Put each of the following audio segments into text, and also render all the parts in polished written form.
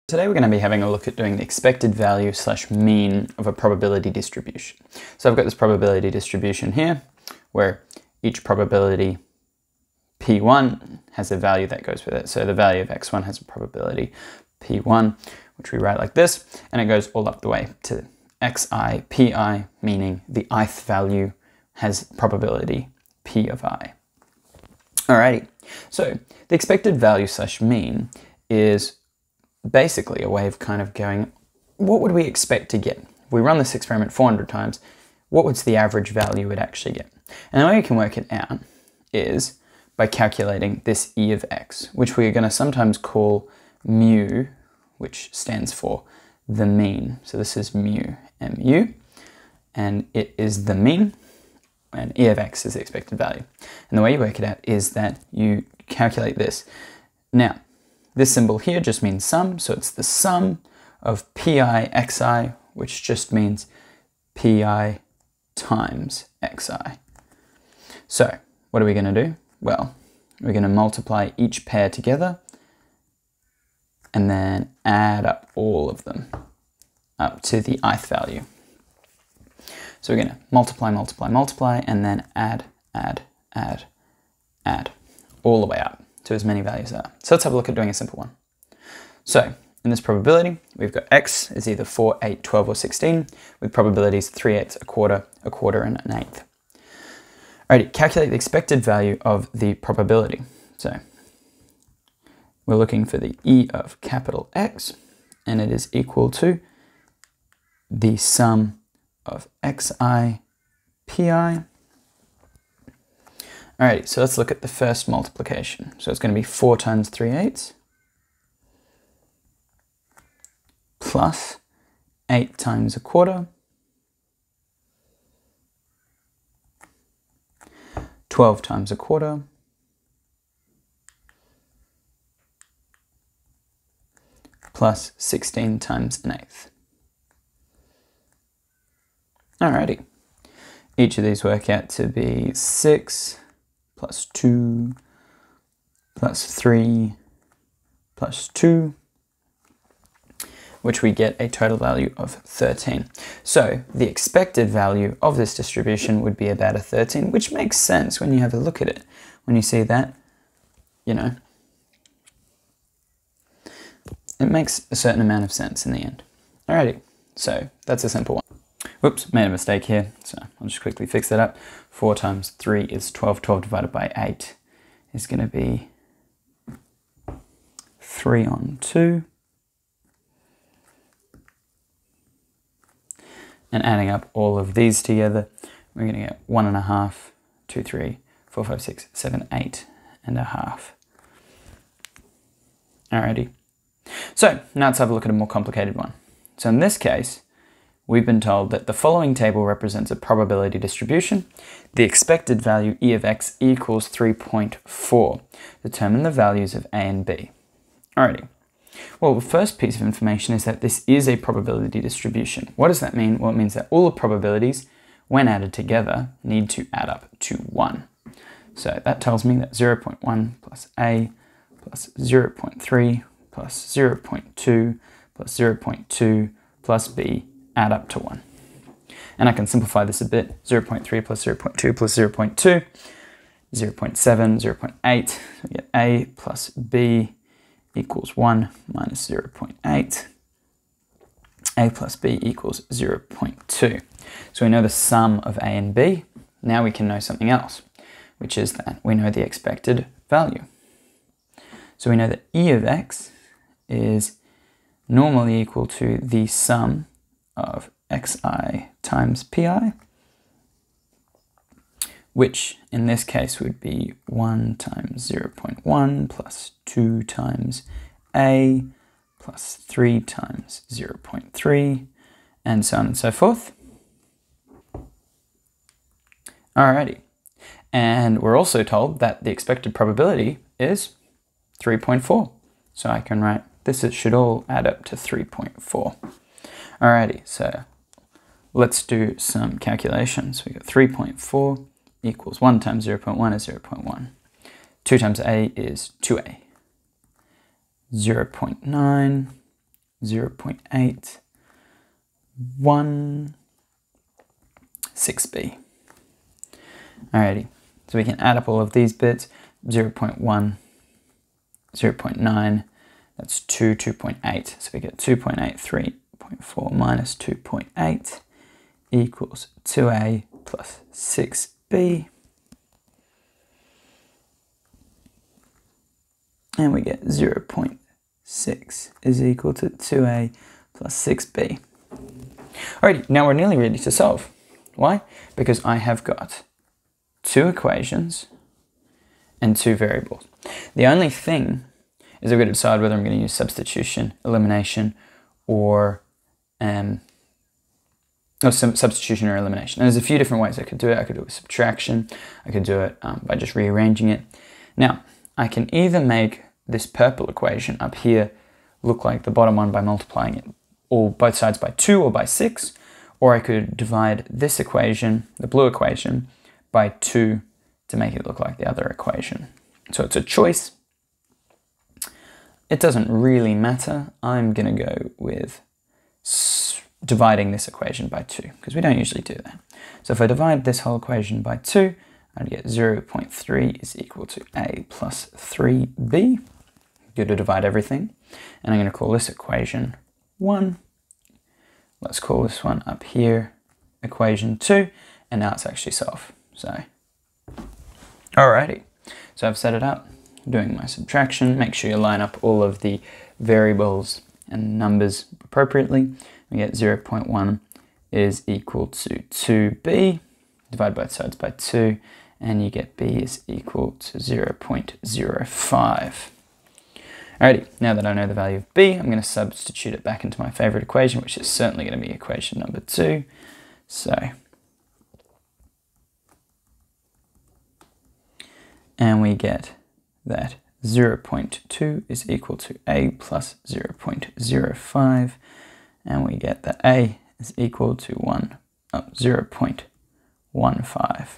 Today we're going to be having a look at doing the expected value / mean of a probability distribution. So I've got this probability distribution here where each probability P1 has a value that goes with it. So the value of x1 has a probability P1, which we write like this, and it goes all up the way to xi pi, meaning the ith value has probability P of i. Alrighty, so the expected value / mean is basically a way of kind of going, what would we expect to get? If we run this experiment 400 times, what was the average value we'd actually get? And the way we can work it out is by calculating this e of x, which we are going to sometimes call mu, which stands for the mean. So this is mu, mu, and it is the mean, and e of x is the expected value. And the way you work it out is that you calculate this. Now, this symbol here just means sum, so it's the sum of pi xi, which just means pi times xi. So what are we going to do? Well, we're going to multiply each pair together and then add up all of them up to the ith value. So we're going to multiply, multiply, multiply, and then add all the way up to as many values as that. So let's have a look at doing a simple one. So in this probability, we've got x is either 4, 8, 12, or 16, with probabilities 3/8, a quarter, and an eighth. Alrighty, calculate the expected value of the probability. So we're looking for the e of capital X, and it is equal to the sum of xi pi. Alrighty, so let's look at the first multiplication. So it's going to be 4 times 3/8 plus 8 times a quarter, 12 times a quarter, plus 16 times an eighth. Alrighty, each of these work out to be 6 plus 2 plus 3 plus 2, which we get a total value of 13. So the expected value of this distribution would be about a 13, which makes sense when you have a look at it. When you see that, you know, it makes a certain amount of sense in the end. Alrighty, so that's a simple one. Whoops, made a mistake here, so I'll just quickly fix that up. 4 times 3 is 12. 12 divided by 8 is going to be 3 on 2. And adding up all of these together, we're going to get 1.5, 2, 3, 4, 5, 6, 7, 8.5. Alrighty. So now let's have a look at a more complicated one. So in this case, we've been told that the following table represents a probability distribution. The expected value e of x equals 3.4. Determine the values of a and b. Alrighty. Well, the first piece of information is that this is a probability distribution. What does that mean? Well, it means that all the probabilities, when added together, need to add up to 1. So that tells me that 0.1 plus a plus 0.3 plus 0.2 plus 0.2 plus b add up to 1. And I can simplify this a bit. 0.3 plus 0.2 plus 0.2, 0.7, 0.8. So we get a plus b equals 1 minus 0.8. A plus b equals 0.2. So we know the sum of a and b. Now we can know something else, which is that we know the expected value. So we know that e of x is normally equal to the sum of xi times pi, which in this case would be 1 times 0.1 plus 2 times a plus 3 times 0.3, and so on and so forth. Alrighty, and we're also told that the expected probability is 3.4. So I can write this, it should all add up to 3.4. Alrighty, so let's do some calculations. We got 3.4 equals 1 times 0.1 is 0.1. 2 times a is 2a. 0.9 0.816b. Alrighty, so we can add up all of these bits. 0.1, 0.9, that's 2, 2.8. So we get 2.83.4 minus 2.8 equals 2a plus 6b. And we get 0.6 is equal to 2a plus 6b. Alrighty, now we're nearly ready to solve. Why? Because I have got two equations and two variables. The only thing is I've got to decide whether I'm going to use substitution, elimination, or substitution or elimination. And there's a few different ways I could do it. I could do it with subtraction. I could do it by just rearranging it. Now, I can either make this purple equation up here look like the bottom one by multiplying it both sides by 2 or by 6, or I could divide this equation, the blue equation, by 2 to make it look like the other equation. So it's a choice. It doesn't really matter. I'm going to go with dividing this equation by 2, because we don't usually do that. So if I divide this whole equation by 2, I'd get 0.3 is equal to a plus 3b. Good to divide everything. And I'm going to call this equation 1. Let's call this one up here equation 2. And now it's actually solved. So, alrighty. So I've set it up, doing my subtraction. Make sure you line up all of the variables and numbers appropriately. We get 0.1 is equal to 2b. Divide both sides by 2. And you get b is equal to 0.05. Alrighty, now that I know the value of b, I'm going to substitute it back into my favorite equation, which is certainly going to be equation number 2. So, and we get that 0.2 is equal to a plus 0.05, and we get that a is equal to 0.15.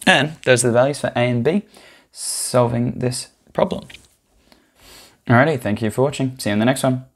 And those are the values for a and b, solving this problem. Alrighty, thank you for watching. See you in the next one.